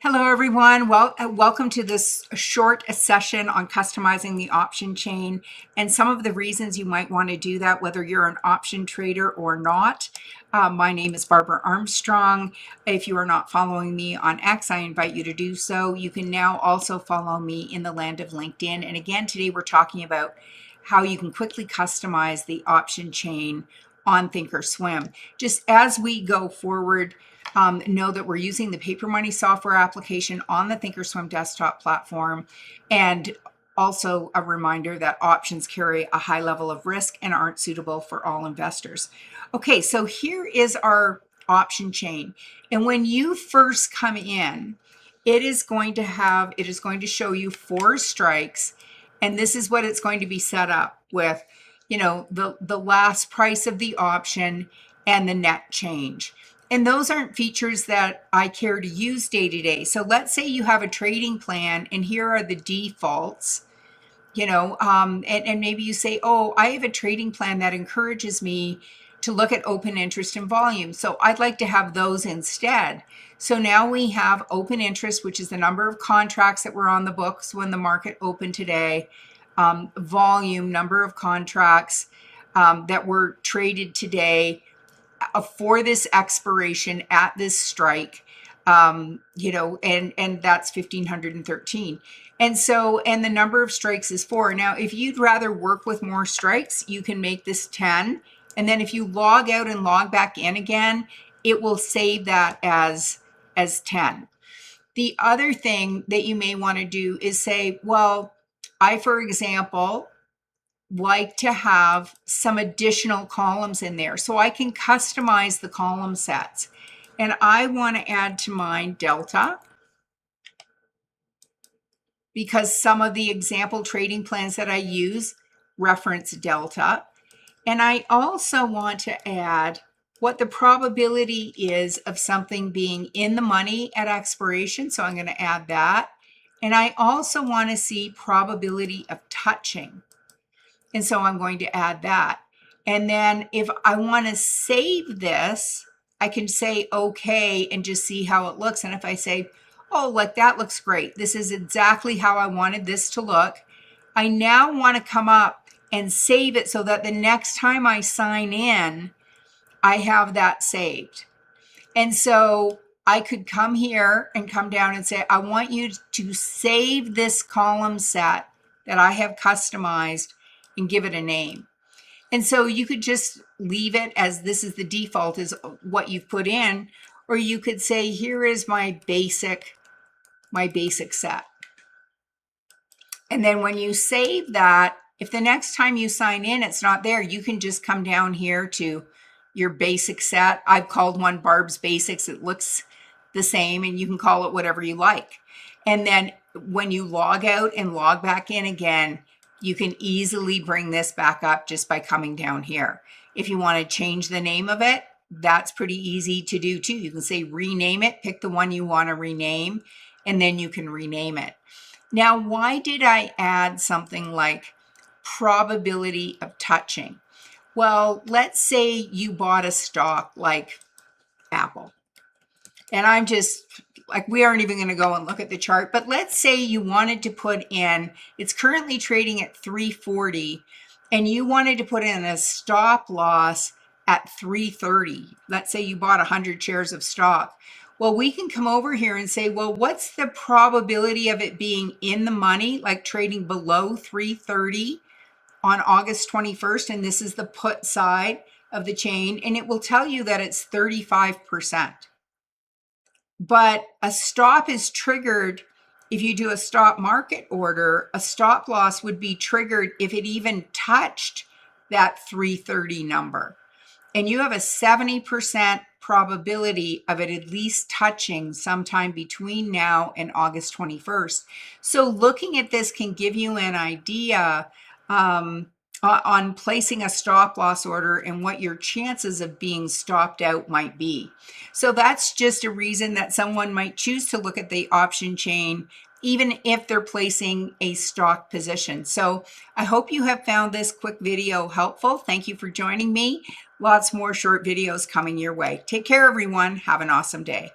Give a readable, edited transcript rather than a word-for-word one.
Hello, everyone. Welcome to this short session on customizing the option chain and some of the reasons you might want to do that, whether you're an option trader or not. My name is Barbara Armstrong. If you are not following me on X, I invite you to do so. You can now also follow me in the land of LinkedIn. And again, today we're talking about how you can quickly customize the option chain on thinkorswim. Just as we go forward, know that we're using the paper money software application on the thinkorswim desktop platform, and also a reminder that options carry a high level of risk and aren't suitable for all investors. Okay, so here is our option chain, and when you first come in, it is going to show you 4 strikes, and this is what it's going to be set up with, you know, the last price of the option and the net change. And those aren't features that I care to use day to day. So let's say you have a trading plan and here are the defaults, you know, and maybe you say, oh, I have a trading plan that encourages me to look at open interest and volume. So I'd like to have those instead. So now we have open interest, which is the number of contracts that were on the books when the market opened today, volume, number of contracts that were traded today, for this expiration at this strike, you know, and that's 1,513. And so, and the number of strikes is 4. Now, if you'd rather work with more strikes, you can make this 10. And then if you log out and log back in again, it will save that as 10. The other thing that you may want to do is say, well, I, for example, like to have some additional columns in there so I can customize the column sets, and I want to add to mine delta because some of the example trading plans that I use reference delta, and I also want to add what the probability is of something being in the money at expiration, so I'm going to add that, and I also want to see probability of touching. And so I'm going to add that. And then if I want to save this, I can say okay and just see how it looks. And if I say, oh, like that looks great, this is exactly how I wanted this to look, I now want to come up and save it so that the next time I sign in, I have that saved. And so I could come here and come down and say, I want you to save this column set that I have customized and give it a name. And so you could just leave it as this is the default, is what you've put in, or you could say, here is my basic set. And then when you save that, if the next time you sign in, it's not there, you can just come down here to your basic set. I've called one Barb's Basics. It looks the same, and you can call it whatever you like. And then when you log out and log back in again, you can easily bring this back up just by coming down here. If you want to change the name of it, that's pretty easy to do too. You can say rename it, pick the one you want to rename, and then you can rename it. Now, why did I add something like probability of touching? Well, let's say you bought a stock like Apple. And I'm just like, we aren't even going to go and look at the chart, but let's say you wanted to put in, it's currently trading at 340, and you wanted to put in a stop loss at 330. Let's say you bought 100 shares of stock. Well, we can come over here and say, well, what's the probability of it being in the money, like trading below 330 on August 21st? And this is the put side of the chain, and it will tell you that it's 35%. But a stop is triggered if you do a stop market order. A stop loss would be triggered if it even touched that 330 number. And you have a 70% probability of it at least touching sometime between now and August 21st. So looking at this can give you an idea on placing a stop loss order and what your chances of being stopped out might be. So that's just a reason that someone might choose to look at the option chain, even if they're placing a stock position. So I hope you have found this quick video helpful. Thank you for joining me. Lots more short videos coming your way. Take care, everyone. Have an awesome day.